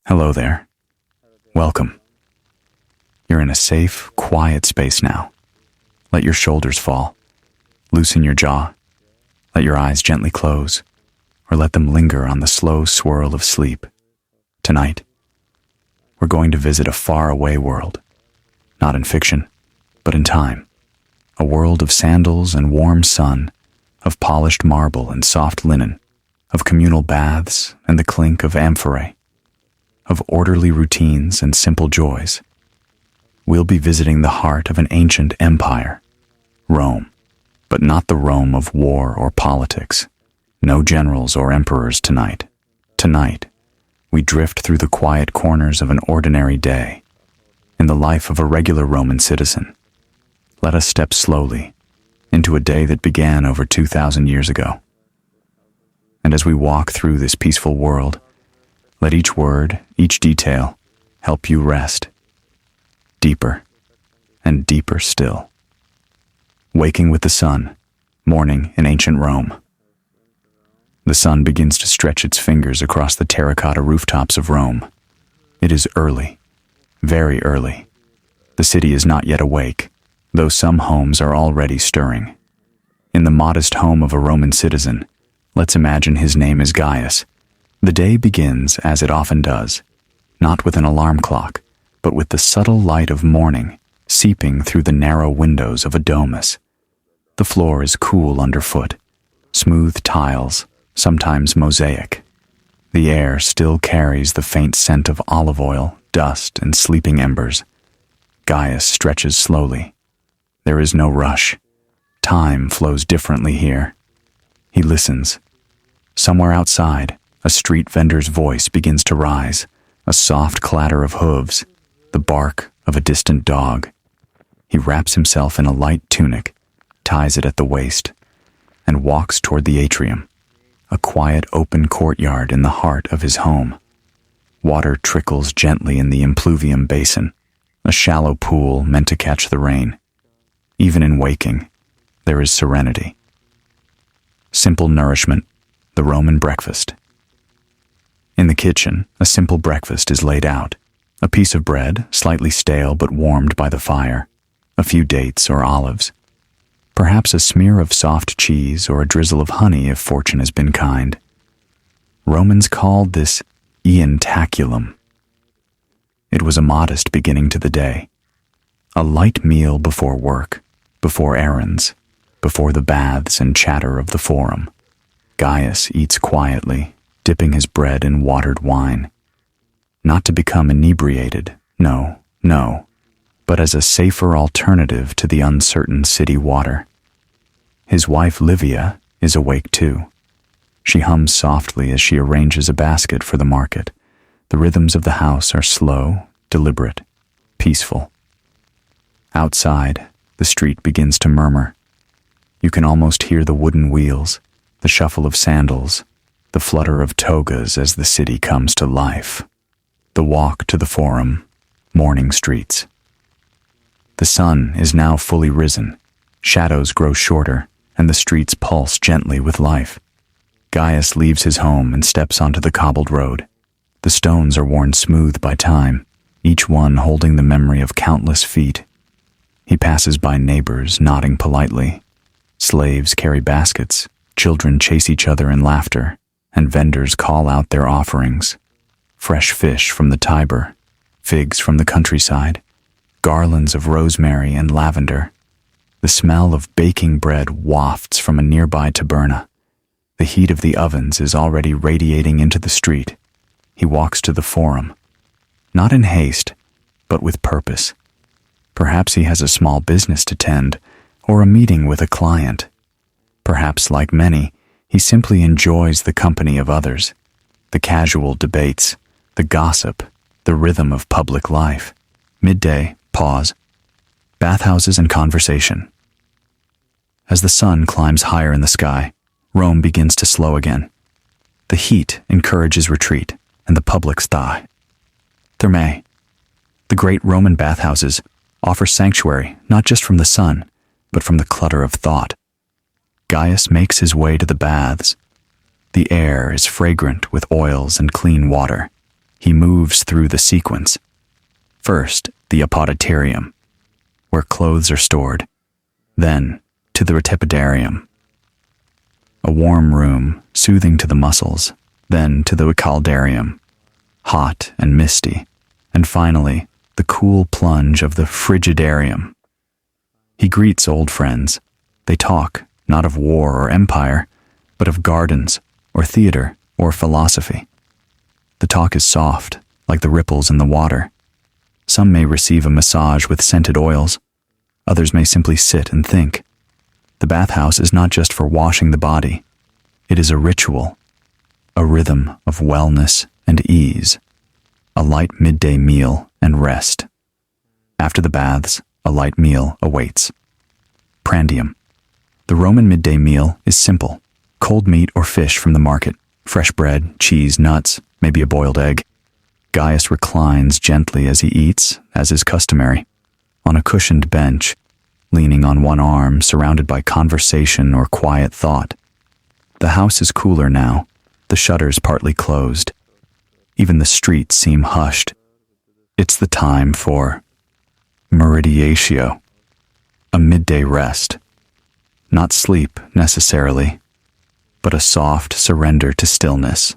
Hello there. Welcome. You're in a safe, quiet space now. Let your shoulders fall. Loosen your jaw. Let your eyes gently close, or let them linger on the slow swirl of sleep. Tonight, we're going to visit a faraway world. Not in fiction, but in time. A world of sandals and warm sun, of polished marble and soft linen, of communal baths and the clink of amphorae, of orderly routines and simple joys. We'll be visiting the heart of an ancient empire, Rome, but not the Rome of war or politics. No generals or emperors tonight. Tonight, we drift through the quiet corners of an ordinary day, in the life of a regular Roman citizen. Let us step slowly into a day that began over 2,000 years ago. And as we walk through this peaceful world, let each word, each detail, help you rest. Deeper and deeper still. Waking with the sun, morning in ancient Rome. The sun begins to stretch its fingers across the terracotta rooftops of Rome. It is early, very early. The city is not yet awake, though some homes are already stirring. In the modest home of a Roman citizen, let's imagine his name is Gaius. The day begins as it often does, not with an alarm clock, but with the subtle light of morning seeping through the narrow windows of a domus. The floor is cool underfoot, smooth tiles, sometimes mosaic. The air still carries the faint scent of olive oil, dust, and sleeping embers. Gaius stretches slowly. There is no rush. Time flows differently here. He listens. Somewhere outside, a street vendor's voice begins to rise, a soft clatter of hooves, the bark of a distant dog. He wraps himself in a light tunic, ties it at the waist, and walks toward the atrium, a quiet open courtyard in the heart of his home. Water trickles gently in the impluvium basin, a shallow pool meant to catch the rain. Even in waking, there is serenity. Simple nourishment, the Roman breakfast. In the kitchen, a simple breakfast is laid out. A piece of bread, slightly stale but warmed by the fire. A few dates or olives. Perhaps a smear of soft cheese or a drizzle of honey if fortune has been kind. Romans called this ientaculum. It was a modest beginning to the day. A light meal before work, before errands, before the baths and chatter of the forum. Gaius eats quietly, dipping his bread in watered wine. Not to become inebriated, no, but as a safer alternative to the uncertain city water. His wife Livia is awake too. She hums softly as she arranges a basket for the market. The rhythms of the house are slow, deliberate, peaceful. Outside, the street begins to murmur. You can almost hear the wooden wheels, the shuffle of sandals, the flutter of togas as the city comes to life. The walk to the forum, morning streets. The sun is now fully risen. Shadows grow shorter, and the streets pulse gently with life. Gaius leaves his home and steps onto the cobbled road. The stones are worn smooth by time, each one holding the memory of countless feet. He passes by neighbors, nodding politely. Slaves carry baskets, children chase each other in laughter, and vendors call out their offerings. Fresh fish from the Tiber, figs from the countryside, garlands of rosemary and lavender. The smell of baking bread wafts from a nearby taberna. The heat of the ovens is already radiating into the street. He walks to the forum, not in haste, but with purpose. Perhaps he has a small business to tend, or a meeting with a client. Perhaps, like many, he simply enjoys the company of others, the casual debates, the gossip, the rhythm of public life. Midday, pause, bathhouses and conversation. As the sun climbs higher in the sky, Rome begins to slow again. The heat encourages retreat, and the public's thaw. Thermae, the great Roman bathhouses, offer sanctuary not just from the sun, but from the clutter of thought. Gaius makes his way to the baths. The air is fragrant with oils and clean water. he moves through the sequence. First, the apodyterium, where clothes are stored. Then, to the retepidarium, a warm room, soothing to the muscles. Then to the caldarium, hot and misty. And finally, the cool plunge of the frigidarium. He greets old friends. They talk, not of war or empire, but of gardens, or theater, or philosophy. The talk is soft, like the ripples in the water. Some may receive a massage with scented oils. Others may simply sit and think. The bathhouse is not just for washing the body. It is a ritual, a rhythm of wellness and ease, a light midday meal and rest. After the baths, a light meal awaits. Prandium. The Roman midday meal is simple: cold meat or fish from the market, fresh bread, cheese, nuts, maybe a boiled egg. Gaius reclines gently as he eats, as is customary, on a cushioned bench, leaning on one arm, surrounded by conversation or quiet thought. The house is cooler now, the shutters partly closed. Even the streets seem hushed. It's the time for meridiatio, a midday rest. Not sleep, necessarily, but a soft surrender to stillness.